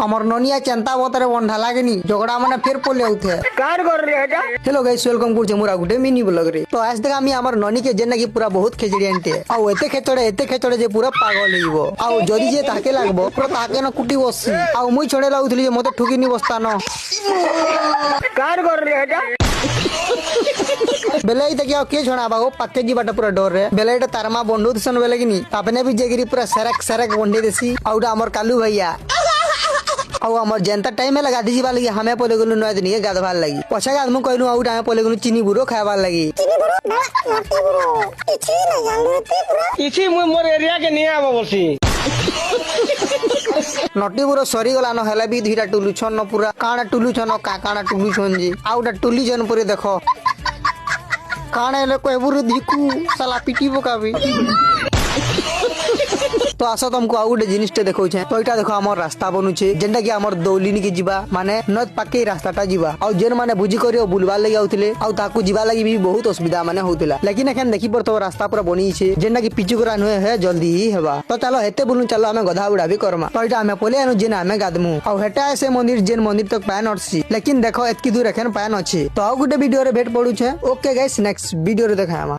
আমার ননিয়া চিন্তা বতরে বন্ধা লাগেনি ঝগড়া মানে ফের পড়লে উঠে কার ঘর রে এটা? हेलो गाइस वेलकम করছে মোরা গুটে মিনি ব্লগ রে। তো আজ থেকে আমি আমার ননিকে যে নাকি পুরা বহুত খেচড়ি আনতে আউ এতে খেচড়ে যে পুরা পাগল হইব আউ যদি যে তাকে লাগবো পুরা তাকে না কুটি বসছি আউ মুই ছড়ে লাগুଥିଲି যে মতে ঠুকিনি বস্তা ন কার ঘর রে এটা? বেলাই থেকে আউ কে ছড়া বাগো পাকে ଯିବାଟା পুরা ডর রে বেলাইটা তার মা বন্ধু দিছন বেলে কিনি তাপনে भी जेगिरी পুরা সেরেক বন্ধে দেছি আউটা আমার কালু ভাইয়া ଆଉ ଆମର ଯେନ୍ତା ଟାଇମ ହେଲା ଗାଧି ଯିବା ଲାଗି ଆମେ ପଲେ ଗଲୁ ନୂଆ ଦିନିକେ ଗାଧବାର ଲାଗି ପଛା ଗାଧ ମୁଁ କହିଲୁ ଆଉ ଆମେ ପଲେ ଗଲୁ ଚିନି ବୁରୋ ଖାଇବାର ଲାଗି କିଛି ମୁଇ মোর এরিয়া কে নিয়ে আবো বলছি। ନଟି ବୁରୋ ସରିଗଲା ନ ହେଲେ ବି ଦୁଇଟା ଟୁଲୁ ଛନ୍ ନ ପୁରା କାଣା ଟୁଲୁ ଛନ୍ କାଣା ଟୁଲୁ ଛନ୍ ଯେ ଆଉଟା ଟୁଲି ଛନ୍ ପରେ ଦେଖ କାଣା ହେଲେ କହିବୁରୁ ଦିକୁ ସାଲା ପିଟି ପକାବି। तो आस तुमको आउ गोटे जिनिसटे देखौछे तो एटा देखो हमर रास्ता बनुछे जेंटा कि हमर दौलिनी के जिबा माने नद पाके रास्ताटा जिबा आउ जेन माने बुझी करियो बुलबार लागि आउथिले आउ ताकू जिबा लागि भी बहुत असुविधा माने होउतिला लेकिन एखन देखि परतो रास्ता पूरा बनी छे जेंटा कि पिचु करा नहे है जल्दी ही हेबा तो चलो हेते बुलु चलो हमें गधा उड़ा भी करमा तो एटा हमें पले आनु जेन हमें गादमु आउ हेटा से मंदिर जेन मंदिर तक पैन अटसी लेकिन देखो एतकी दूर एखन पैन अछि तो आउ गोटे वीडियो रे भेट पडुछे ओके गाइस नेक्स्ट वीडियो रे देखामा।